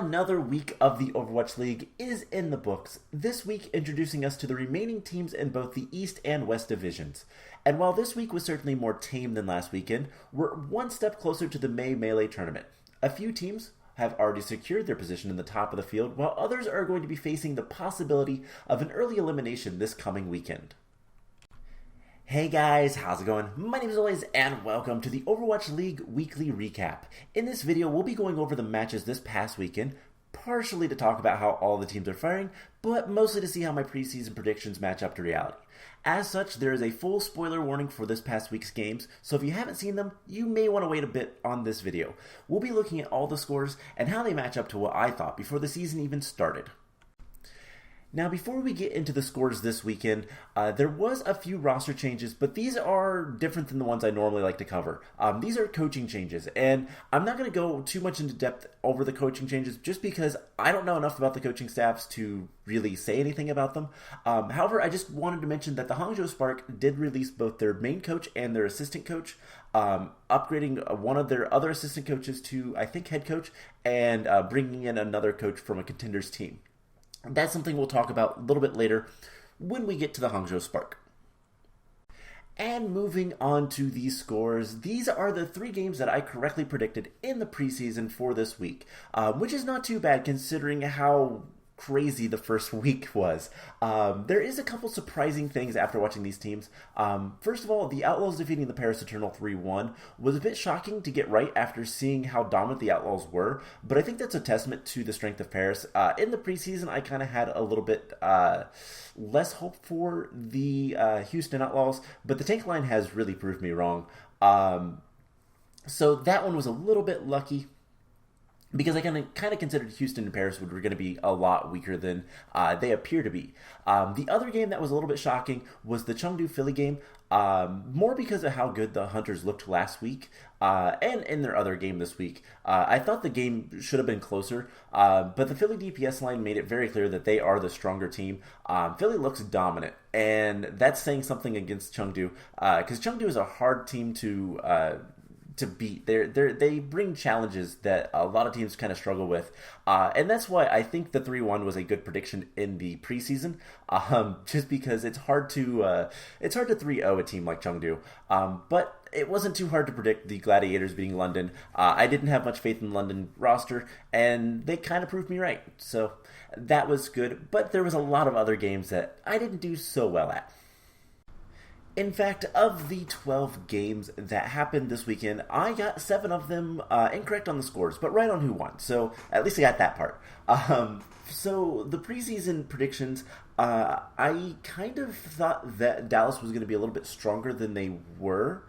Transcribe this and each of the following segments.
Another week of the Overwatch League is in the books, this week introducing us to the remaining teams in both the East and West divisions. And while this week was certainly more tame than last weekend, we're one step closer to the May Melee tournament. A few teams have already secured their position in the top of the field, while others are going to be facing the possibility of an early elimination this coming weekend. Hey guys, how's it going? My name is Always, and welcome to the Overwatch League Weekly Recap. In this video, we'll be going over the matches this past weekend, partially to talk about how all the teams are faring, but mostly to see how my preseason predictions match up to reality. As such, there is a full spoiler warning for this past week's games, so if you haven't seen them, you may want to wait a bit on this video. We'll be looking at all the scores and how they match up to what I thought before the season even started. Now, before we get into the scores this weekend, there was a few roster changes, but these are different than the ones I normally like to cover. These are coaching changes, and I'm not going to go too much into depth over the coaching changes just because I don't know enough about the coaching staffs to really say anything about them. However, I just wanted to mention that the Hangzhou Spark did release both their main coach and their assistant coach, upgrading one of their other assistant coaches to, I think, head coach, and bringing in another coach from a contenders team. That's something we'll talk about a little bit later when we get to the Hangzhou Spark. And moving on to these scores, these are the three games that I correctly predicted in the preseason for this week, which is not too bad considering how crazy the first week was. There is a couple surprising things after watching these teams. First of all, the Outlaws defeating the Paris Eternal 3-1 was a bit shocking to get right after seeing how dominant the Outlaws were, but I think that's a testament to the strength of Paris. In the preseason, I kind of had a little bit less hope for the Houston Outlaws, but the tank line has really proved me wrong. So that one was a little bit lucky, because I kind of considered Houston and Paris were going to be a lot weaker than they appear to be. The other game that was a little bit shocking was the Chengdu Philly game, more because of how good the Hunters looked last week and in their other game this week. I thought the game should have been closer, but the Philly DPS line made it very clear that they are the stronger team. Philly looks dominant, and that's saying something against Chengdu, because Chengdu is a hard team to beat. They bring challenges that a lot of teams kind of struggle with, and that's why I think the 3-1 was a good prediction in the preseason. Just because it's hard to 3-0 a team like Chengdu, but it wasn't too hard to predict the Gladiators beating London. I didn't have much faith in the London roster, and they kind of proved me right. So that was good. But there was a lot of other games that I didn't do so well at. In fact, of the 12 games that happened this weekend, I got 7 of them incorrect on the scores, but right on who won. So at least I got that part. So the preseason predictions, I kind of thought that Dallas was going to be a little bit stronger than they were.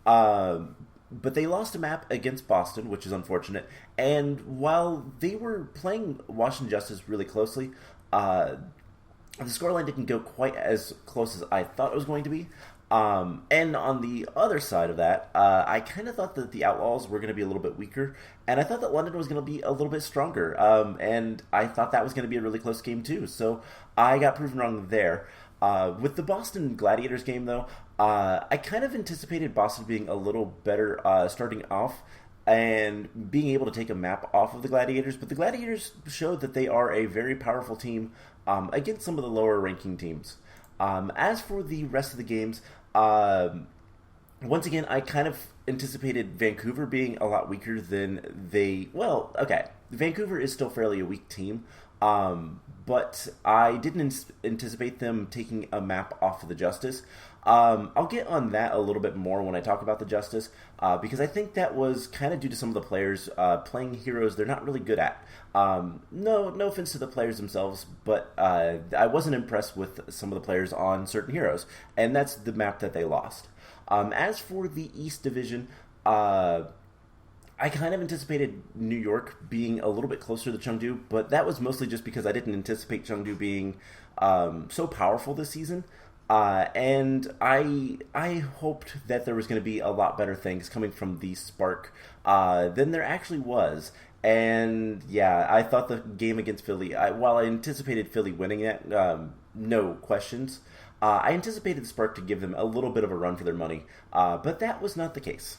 But they lost a map against Boston, which is unfortunate. And while they were playing Washington Justice really closely, the scoreline didn't go quite as close as I thought it was going to be. And on the other side of that, I kind of thought that the Outlaws were going to be a little bit weaker, and I thought that London was going to be a little bit stronger, and I thought that was going to be a really close game too, so I got proven wrong there. With the Boston Gladiators game, though, I kind of anticipated Boston being a little better starting off, and being able to take a map off of the Gladiators, but the Gladiators showed that they are a very powerful team against some of the lower ranking teams. As for the rest of the games, once again, I kind of anticipated Vancouver being a lot weaker than Vancouver is still fairly a weak team, but I didn't anticipate them taking a map off of the Justice. I'll get on that a little bit more when I talk about the Justice, because I think that was kind of due to some of the players playing heroes they're not really good at. No offense to the players themselves, but I wasn't impressed with some of the players on certain heroes, and that's the map that they lost. As for the East Division, I kind of anticipated New York being a little bit closer to Chengdu, but that was mostly just because I didn't anticipate Chengdu being so powerful this season. And I hoped that there was going to be a lot better things coming from the Spark than there actually was. And yeah, I thought the game against Philly, while I anticipated Philly winning it, no questions, I anticipated the Spark to give them a little bit of a run for their money, but that was not the case.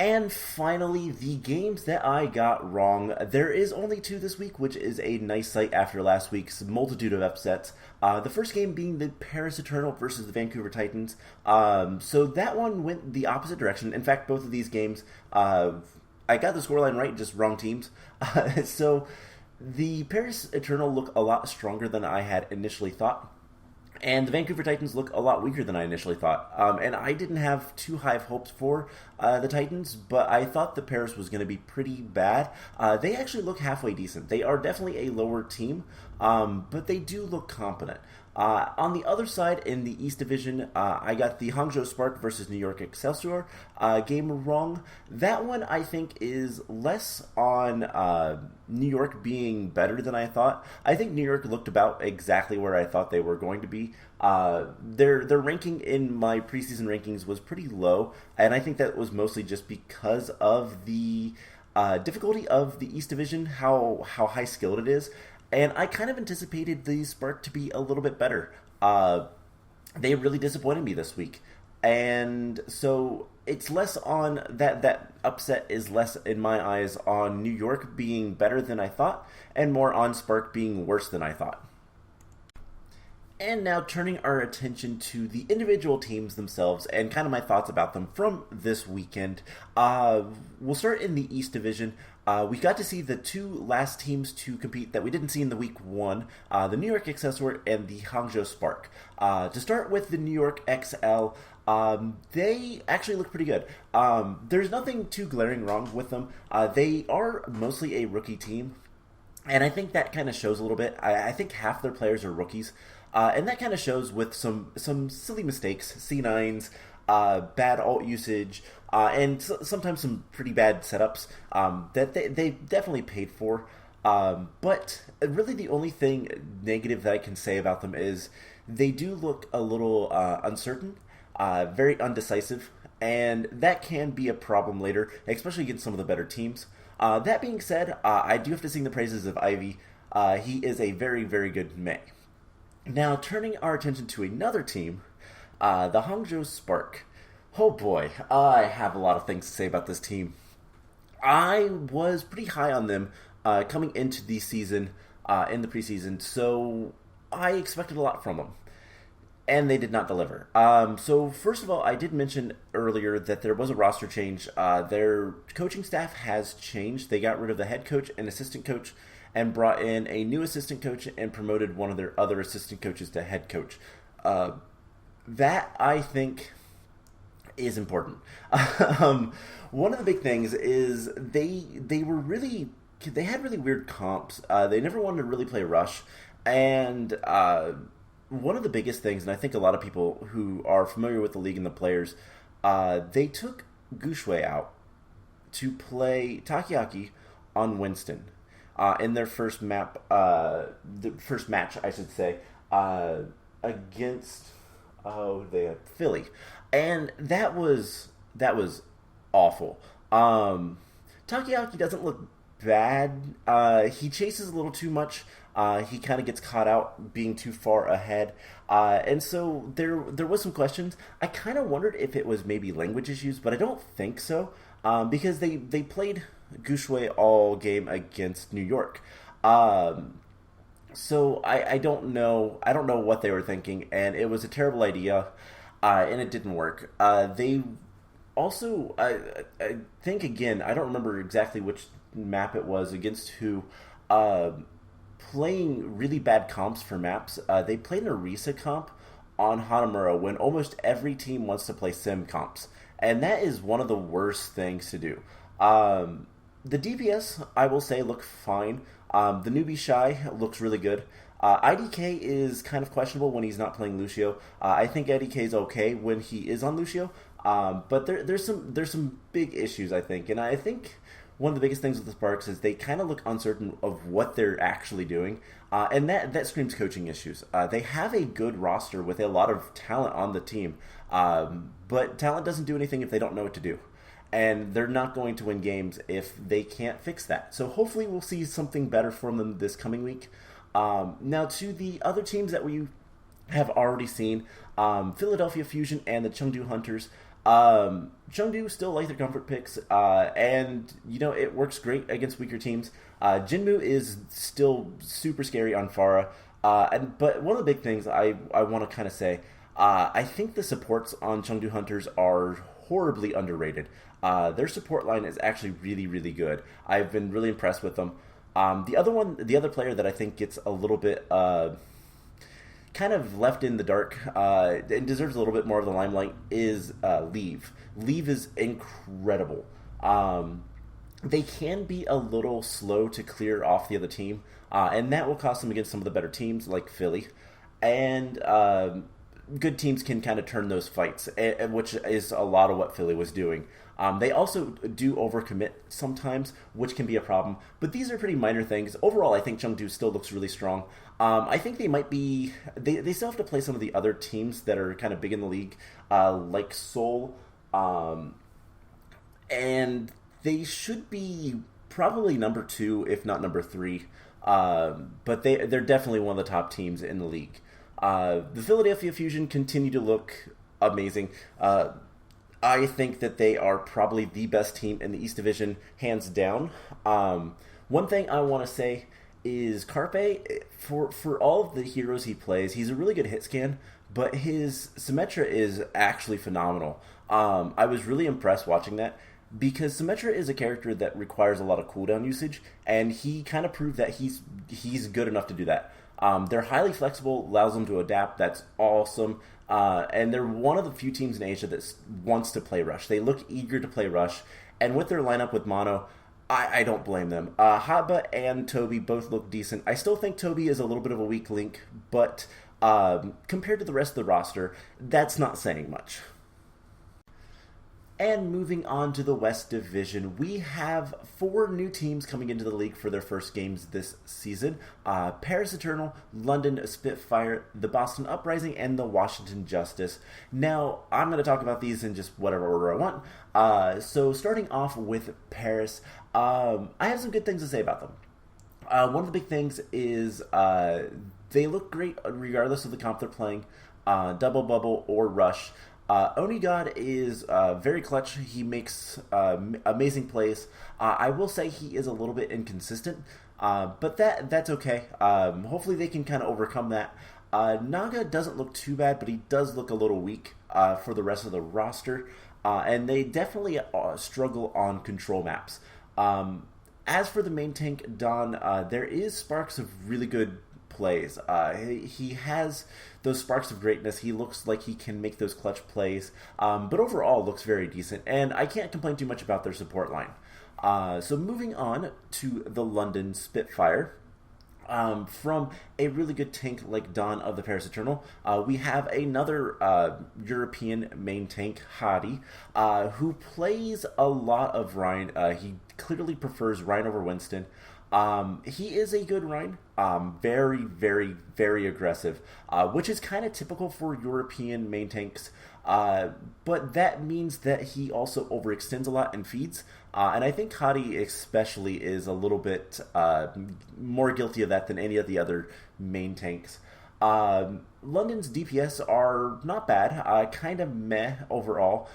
And finally, the games that I got wrong. There is only 2 this week, which is a nice sight after last week's multitude of upsets. The first game being the Paris Eternal versus the Vancouver Titans. So that one went the opposite direction. In fact, both of these games, I got the scoreline right, just wrong teams. So the Paris Eternal look a lot stronger than I had initially thought. And the Vancouver Titans look a lot weaker than I initially thought. And I didn't have too high of hopes for the Titans, but I thought the Paris was going to be pretty bad. They actually look halfway decent. They are definitely a lower team, but they do look competent. On the other side, in the East Division, I got the Hangzhou Spark versus New York Excelsior game wrong. That one, I think, is less on New York being better than I thought. I think New York looked about exactly where I thought they were going to be. Their ranking in my preseason rankings was pretty low, and I think that was mostly just because of the difficulty of the East Division, how high skilled it is. And I kind of anticipated the Spark to be a little bit better. They really disappointed me this week. And so it's less on that upset is less in my eyes on New York being better than I thought and more on Spark being worse than I thought. And now turning our attention to the individual teams themselves and kind of my thoughts about them from this weekend. We'll start in the East Division. We got to see the 2 last teams to compete that we didn't see in the week 1, the New York Excelsior and the Hangzhou Spark. To start with the New York XL, they actually look pretty good. There's nothing too glaring wrong with them. They are mostly a rookie team, and I think that kind of shows a little bit. I think half their players are rookies. And that kind of shows with some silly mistakes, C9s, bad ult usage, and sometimes some pretty bad setups that they definitely paid for. But really the only thing negative that I can say about them is they do look a little uncertain, very undecisive, and that can be a problem later, especially against some of the better teams. That being said, I do have to sing the praises of Ivy. He is a very, very good Mei. Now, turning our attention to another team, the Hangzhou Spark. Oh boy, I have a lot of things to say about this team. I was pretty high on them coming into the season, in the preseason, so I expected a lot from them. And they did not deliver. So first of all, I did mention earlier that there was a roster change. Their coaching staff has changed. They got rid of the head coach and assistant coach and brought in a new assistant coach and promoted one of their other assistant coaches to head coach. That, I think, is important. One of the big things is they had really weird comps. They never wanted to really play Rush. And one of the biggest things, and I think a lot of people who are familiar with the league and the players, they took Gushue out to play Takoyaki on Winston. In their first match, I should say, against they had Philly, and that was awful. Takoyaki doesn't look bad. He chases a little too much. He kind of gets caught out being too far ahead, and so there was some questions. I kind of wondered if it was maybe language issues, but I don't think so, because they played Gushue all game against New York. So I don't know what they were thinking, and it was a terrible idea, and it didn't work. They also, I think again, I don't remember exactly which map it was against who, playing really bad comps for maps. They played an Orisa comp on Hanamura when almost every team wants to play sim comps, and that is one of the worst things to do. The DPS, I will say, look fine. The newbie Shy looks really good. IDK is kind of questionable when he's not playing Lucio. I think IDK is okay when he is on Lucio, but there's some big issues, I think. And I think one of the biggest things with the Sparks is they kind of look uncertain of what they're actually doing, and that screams coaching issues. They have a good roster with a lot of talent on the team, but talent doesn't do anything if they don't know what to do. And they're not going to win games if they can't fix that. So hopefully we'll see something better from them this coming week. Now to the other teams that we have already seen, Philadelphia Fusion and the Chengdu Hunters. Chengdu still like their comfort picks, and it works great against weaker teams. Jinmu is still super scary on Pharah, but one of the big things I want to kind of say, I think the supports on Chengdu Hunters are horribly underrated. Their support line is actually really, really good. I've been really impressed with them. The other player that I think gets a little bit kind of left in the dark and deserves a little bit more of the limelight is Leave. Leave is incredible. They can be a little slow to clear off the other team, and that will cost them against some of the better teams like Philly. And good teams can kind of turn those fights, which is a lot of what Philly was doing. They also do overcommit sometimes, which can be a problem. But these are pretty minor things. Overall, I think Chengdu still looks really strong. I think they might be... They still have to play some of the other teams that are kind of big in the league, like Seoul. And they should be probably number 2, if not number 3. But they're definitely one of the top teams in the league. The Philadelphia Fusion continue to look amazing. I think that they are probably the best team in the East Division, hands down. One thing I want to say is Carpe, for all of the heroes he plays, he's a really good hit scan, but his Symmetra is actually phenomenal. I was really impressed watching that, because Symmetra is a character that requires a lot of cooldown usage, and he kind of proved that he's good enough to do that. They're highly flexible, allows them to adapt. That's awesome. And they're one of the few teams in Asia that wants to play Rush. They look eager to play Rush. And with their lineup with Mono, I don't blame them. Haba and Toby both look decent. I still think Toby is a little bit of a weak link, but compared to the rest of the roster, that's not saying much. And moving on to the West Division, we have 4 new teams coming into the league for their first games this season. Paris Eternal, London Spitfire, the Boston Uprising, and the Washington Justice. Now, I'm going to talk about these in just whatever order I want. So starting off with Paris, I have some good things to say about them. One of the big things is they look great regardless of the comp they're playing, Double Bubble or Rush. Onigod is very clutch. He makes amazing plays. I will say he is a little bit inconsistent, but that's okay. Hopefully they can kind of overcome that. Naga doesn't look too bad, but he does look a little weak for the rest of the roster, and they definitely struggle on control maps. As for the main tank, Don, there is sparks of really good plays. He has those sparks of greatness. He looks like he can make those clutch plays, but overall looks very decent, and I can't complain too much about their support line. So moving on to the London Spitfire. From a really good tank like Dawn of the Paris Eternal, we have another European main tank, Hadi, who plays a lot of Rhine. He clearly prefers Rhine over Winston. He is a good Rhine, very, very, very aggressive, which is kind of typical for European main tanks, but that means that he also overextends a lot and feeds, and I think Hadi especially is a little bit more guilty of that than any of the other main tanks. London's DPS are not bad, kind of meh overall.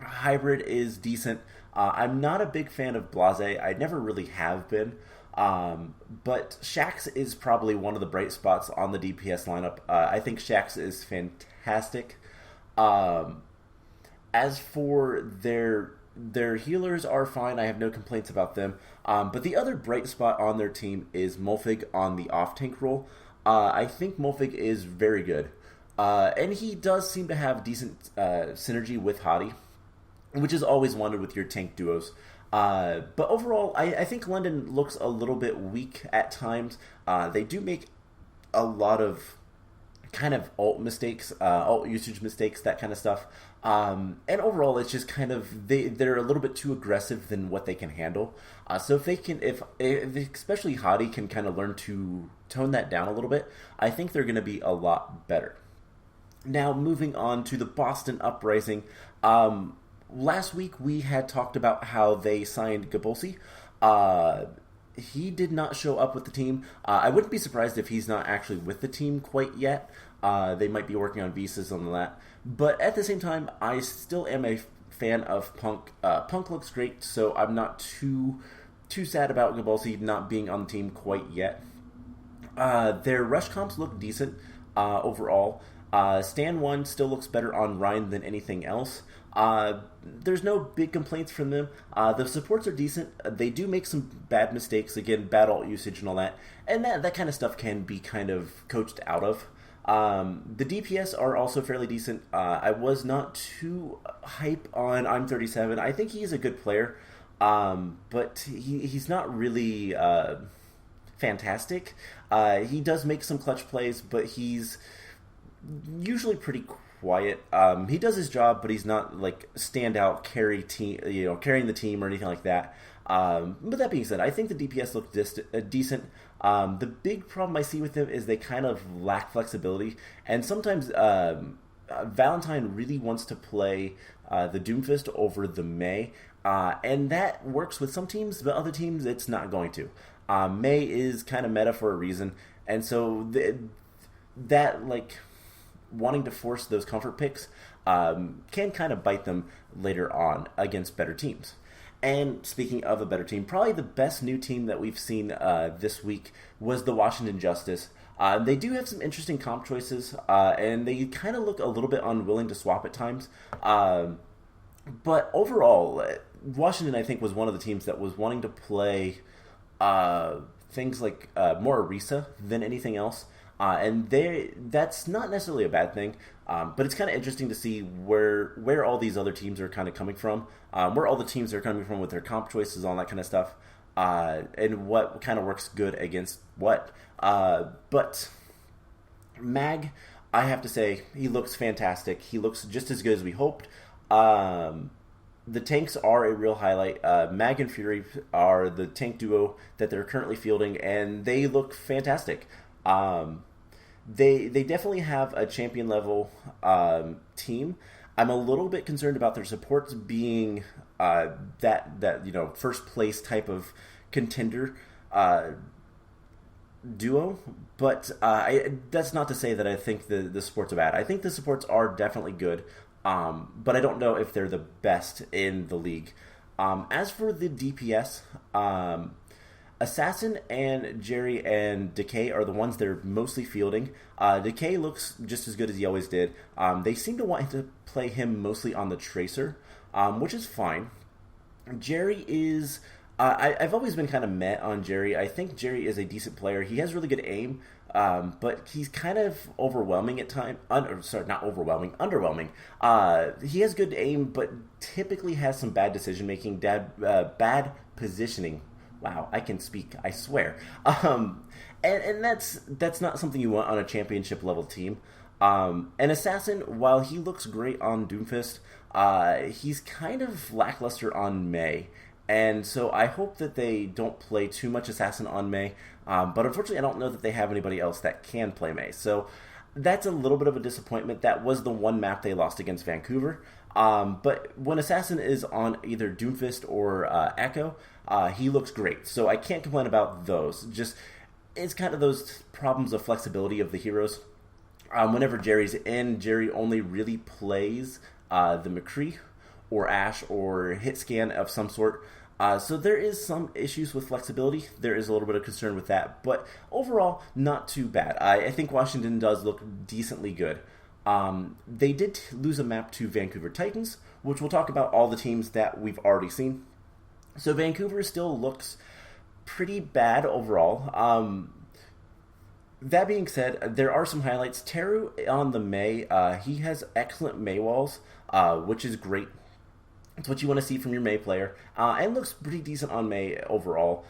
Hybrid is decent. I'm not a big fan of Blase. I never really have been. But Shax is probably one of the bright spots on the DPS lineup. I think Shax is fantastic. As for their healers are fine. I have no complaints about them. But the other bright spot on their team is Mulfig on the off-tank role. I think Mulfig is very good. And he does seem to have decent synergy with Hadi, which is always wanted with your tank duos. But overall, I think London looks a little bit weak at times. They do make a lot of kind of ult mistakes, ult usage mistakes, that kind of stuff. And overall, it's just kind of, they're a little bit too aggressive than what they can handle. So if they can, if especially Hadi can kind of learn to tone that down a little bit, I think they're going to be a lot better. Now, moving on to the Boston Uprising. Last week we had talked about how they signed Gabolsi. he did not show up with the team. I wouldn't be surprised if he's not actually with the team quite yet. They might be working on visas on that. But at the same time, I still am a fan of Punk. Punk looks great, so I'm not too sad about Gabalsi not being on the team quite yet. Their rush comps look decent overall. Stan 1 still looks better on Ryan than anything else. There's no big complaints from them. The supports are decent. They do make some bad mistakes. Again, bad ult usage and all that. And that kind of stuff can be kind of coached out of. The DPS are also fairly decent. I was not too hype on I'm 37. I think he's a good player. But he's not really fantastic. He does make some clutch plays, but he's usually pretty quiet. He does his job, but he's not like standout carrying the team or anything like that. But that being said, I think the DPS look decent. The big problem I see with them is they kind of lack flexibility, and sometimes Valentine really wants to play the Doomfist over the Mei, and that works with some teams, but other teams it's not going to. Mei is kind of meta for a reason, and so that like wanting to force those comfort picks can kind of bite them later on against better teams. And speaking of a better team, probably the best new team that we've seen this week was the Washington Justice. They do have some interesting comp choices, and they kind of look a little bit unwilling to swap at times. But overall, Washington, I think, was one of the teams that was wanting to play things like more Orisa than anything else. And that's not necessarily a bad thing, but it's kind of interesting to see where all these other teams are kind of coming from, where all the teams are coming from with their comp choices, all that kind of stuff, and what kind of works good against what. But Mag, I have to say, he looks fantastic. He looks just as good as we hoped. The tanks are a real highlight. Mag and Fury are the tank duo that they're currently fielding, and they look fantastic. They definitely have a champion level team. I'm a little bit concerned about their supports being that first place type of contender duo, but that's not to say that I think the supports are bad. I think the supports are definitely good, but I don't know if they're the best in the league. As for the DPS, Assassin and Jerry and Decay are the ones they're mostly fielding. Decay looks just as good as he always did. They seem to want to play him mostly on the Tracer, which is fine. Jerry is... I've always been kind of meh on Jerry. I think Jerry is a decent player. He has really good aim, but he's kind of overwhelming at times. Not overwhelming, underwhelming. He has good aim, but typically has some bad decision-making, bad positioning. Wow, I can speak, I swear. And that's not something you want on a championship level team. And Assassin, while he looks great on Doomfist, he's kind of lackluster on Mei. And so I hope that they don't play too much Assassin on Mei. But unfortunately, I don't know that they have anybody else that can play Mei. So that's a little bit of a disappointment. That was the one map they lost against Vancouver. But when Assassin is on either Doomfist or Echo, he looks great. So I can't complain about those. Just, it's kind of those problems of flexibility of the heroes. Whenever Jerry's in, Jerry only really plays the McCree or Ashe or hit scan of some sort. So there is some issues with flexibility. There is a little bit of concern with that. But overall, not too bad. I think Washington does look decently good. They did lose a map to Vancouver Titans, which we'll talk about all the teams that we've already seen. So Vancouver still looks pretty bad overall. That being said, there are some highlights. Teru on the Mei, he has excellent Mei walls, which is great. It's what you want to see from your Mei player, and looks pretty decent on Mei overall.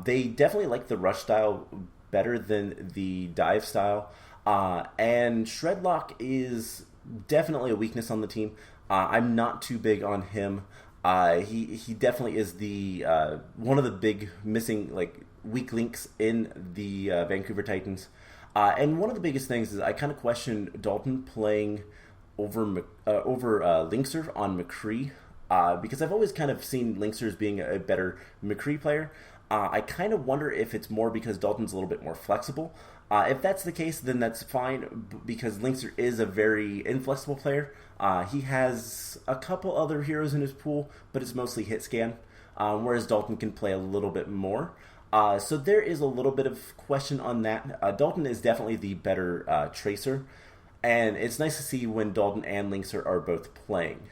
They definitely like the rush style better than the dive style, and Shredlock is definitely a weakness on the team. I'm not too big on him. He definitely is the one of the big missing weak links in the Vancouver Titans. And one of the biggest things is I kind of question Dalton playing over Linkser on McCree, because I've always kind of seen Linkser as being a better McCree player. I kind of wonder if it's more because Dalton's a little bit more flexible. If that's the case, then that's fine, because Linkser is a very inflexible player. He has a couple other heroes in his pool, but it's mostly hit scan, whereas Dalton can play a little bit more. So there is a little bit of question on that. Dalton is definitely the better tracer, and it's nice to see when Dalton and Linkser are both playing.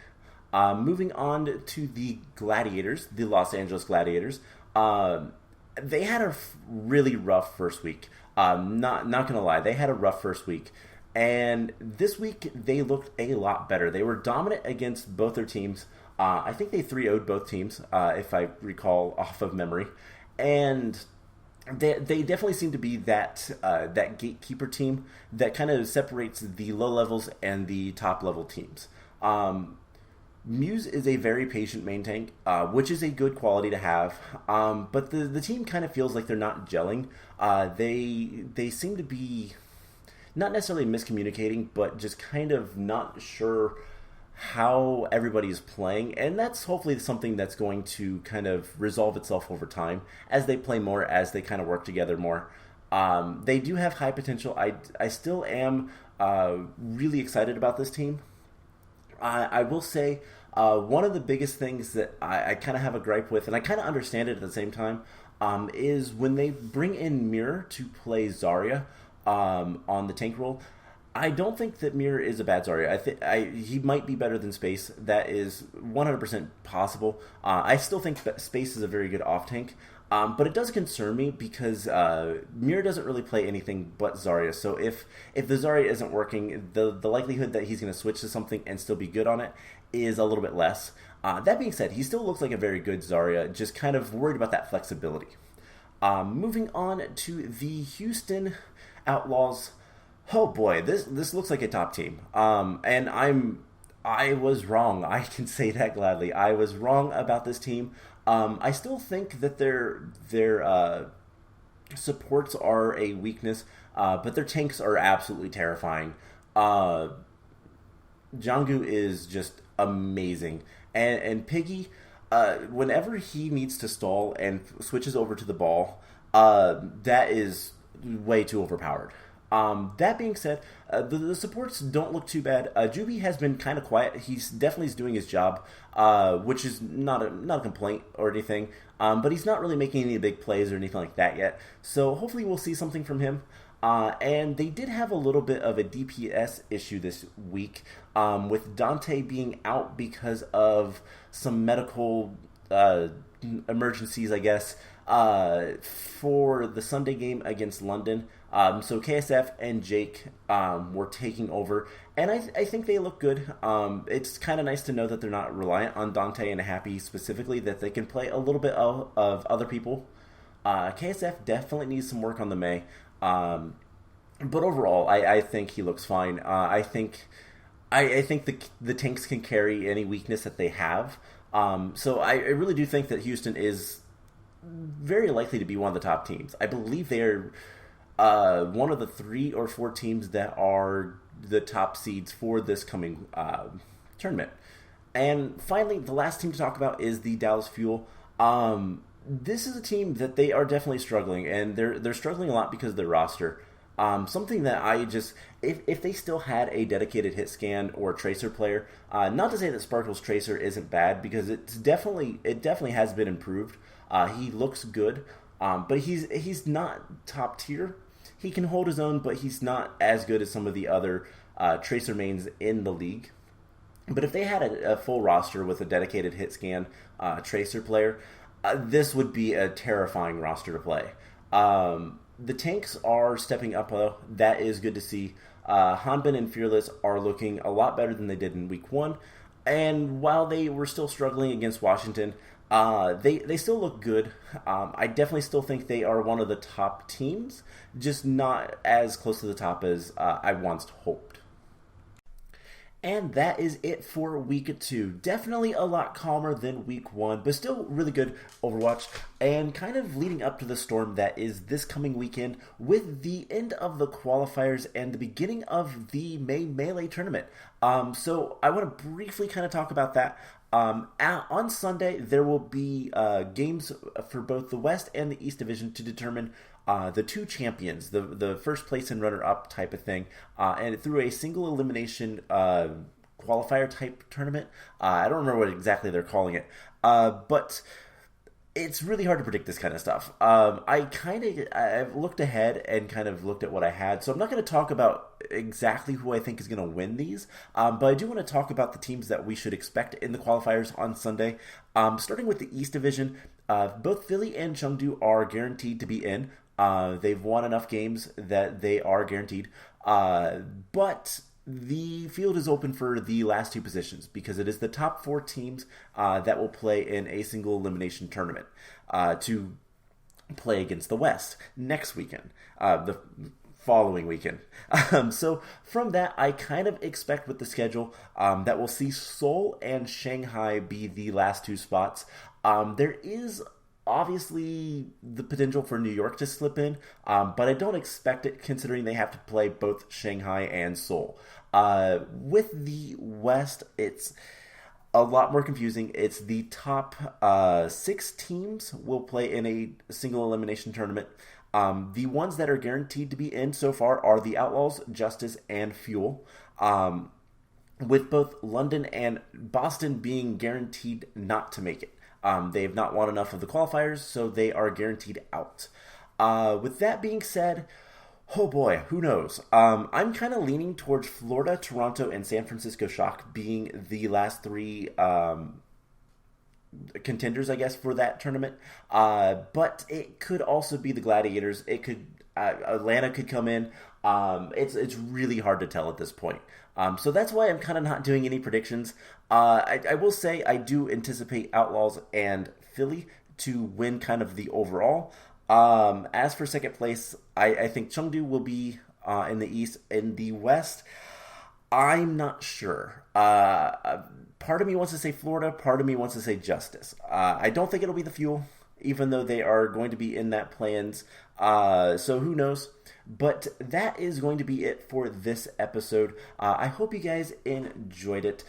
Moving on to the Gladiators, the Los Angeles Gladiators. They had a really rough first week. Not gonna lie, they had a rough first week, and this week they looked a lot better. They were dominant against both their teams. I think they 3-0'd both teams, if I recall off of memory, and they definitely seem to be that gatekeeper team that kind of separates the low levels and the top level teams. Muse is a very patient main tank, which is a good quality to have, but the team kind of feels like they're not gelling. They seem to be not necessarily miscommunicating, but just kind of not sure how everybody is playing, and that's hopefully something that's going to kind of resolve itself over time as they play more, as they kind of work together more. They do have high potential. I still am really excited about this team. I will say one of the biggest things that I kind of have a gripe with, and I kind of understand it at the same time, is when they bring in Mirror to play Zarya on the tank role. I don't think that Mirror is a bad Zarya. He might be better than Space. That is 100% possible. I still think that Space is a very good off-tank. But it does concern me because Mirror doesn't really play anything but Zarya. So if the Zarya isn't working, the likelihood that he's going to switch to something and still be good on it is a little bit less. That being said, he still looks like a very good Zarya, just kind of worried about that flexibility. Moving on to the Houston Outlaws. Oh boy, this looks like a top team. And I was wrong. I can say that gladly. I was wrong about this team. I still think that their supports are a weakness, but their tanks are absolutely terrifying. Janggu is just amazing, and Piggy, whenever he needs to stall and switches over to the ball, that is way too overpowered. That being said, the supports don't look too bad. Juby has been kind of quiet. He's definitely doing his job, which is not a complaint or anything. But he's not really making any big plays or anything like that yet. So hopefully we'll see something from him. And they did have a little bit of a DPS issue this week, with Dante being out because of some medical emergencies, I guess, for the Sunday game against London. So KSF and Jake were taking over, and I think they look good. It's kind of nice to know that they're not reliant on Dante and Happy specifically, that they can play a little bit of other people. KSF definitely needs some work on the Mei, but overall, I think he looks fine. I think the tanks can carry any weakness that they have. So I really do think that Houston is very likely to be one of the top teams. I believe they're one of the 3 or 4 teams that are the top seeds for this coming tournament. And finally, the last team to talk about is the Dallas Fuel. This is a team that they are definitely struggling, and they're struggling a lot because of their roster. Something that I just, if they still had a dedicated hit scan or tracer player, not to say that Sparkle's tracer isn't bad, because it definitely has been improved. He looks good, but he's not top tier. He can hold his own, but he's not as good as some of the other tracer mains in the league. But if they had a full roster with a dedicated hit scan tracer player, this would be a terrifying roster to play. The tanks are stepping up, though. That is good to see. Hanbin and Fearless are looking a lot better than they did in Week 1. And while they were still struggling against Washington, they still look good. I definitely still think they are one of the top teams, just not as close to the top as I once hoped. And that is it for Week 2. Definitely a lot calmer than Week 1, but still really good Overwatch. And kind of leading up to the storm that is this coming weekend, with the end of the qualifiers and the beginning of the May Melee tournament. So I want to briefly kind of talk about that. On Sunday, there will be games for both the West and the East Division to determine the two champions, the first place and runner up type of thing, and through a single elimination qualifier type tournament. I don't remember what exactly they're calling it, but it's really hard to predict this kind of stuff. I've looked ahead and kind of looked at what I had, so I'm not going to talk about exactly who I think is going to win these, but I do want to talk about the teams that we should expect in the qualifiers on Sunday. Starting with the East Division, both Philly and Chengdu are guaranteed to be in. They've won enough games that they are guaranteed, but the field is open for the last two positions because it is the top four teams that will play in a single elimination tournament to play against the West next weekend, the following weekend. So from that, I kind of expect with the schedule that we'll see Seoul and Shanghai be the last two spots. There is obviously the potential for New York to slip in, but I don't expect it considering they have to play both Shanghai and Seoul. With the West, it's a lot more confusing. It's the top 6 teams will play in a single elimination tournament. The ones that are guaranteed to be in so far are the Outlaws, Justice, and Fuel. With both London and Boston being guaranteed not to make it. They have not won enough of the qualifiers, so they are guaranteed out. With that being said, oh boy, who knows? I'm kind of leaning towards Florida, Toronto, and San Francisco Shock being the last 3 contenders, I guess, for that tournament. But it could also be the Gladiators. It could Atlanta could come in. It's really hard to tell at this point. So that's why I'm kind of not doing any predictions. I will say I do anticipate Outlaws and Philly to win kind of the overall. As for second place, I think Chengdu will be in the East. In the West, I'm not sure. Part of me wants to say Florida. Part of me wants to say Justice. I don't think it'll be the Fuel, even though they are going to be in that plans. So who knows? But that is going to be it for this episode. I hope you guys enjoyed it.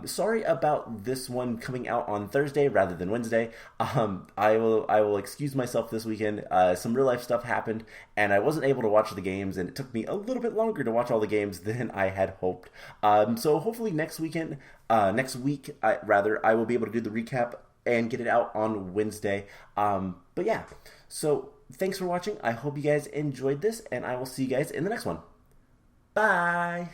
Sorry about this one coming out on Thursday rather than Wednesday. I will excuse myself this weekend. Some real life stuff happened, and I wasn't able to watch the games, and it took me a little bit longer to watch all the games than I had hoped. So hopefully next week, I will be able to do the recap and get it out on Wednesday. But yeah, so thanks for watching. I hope you guys enjoyed this, and I will see you guys in the next one. Bye!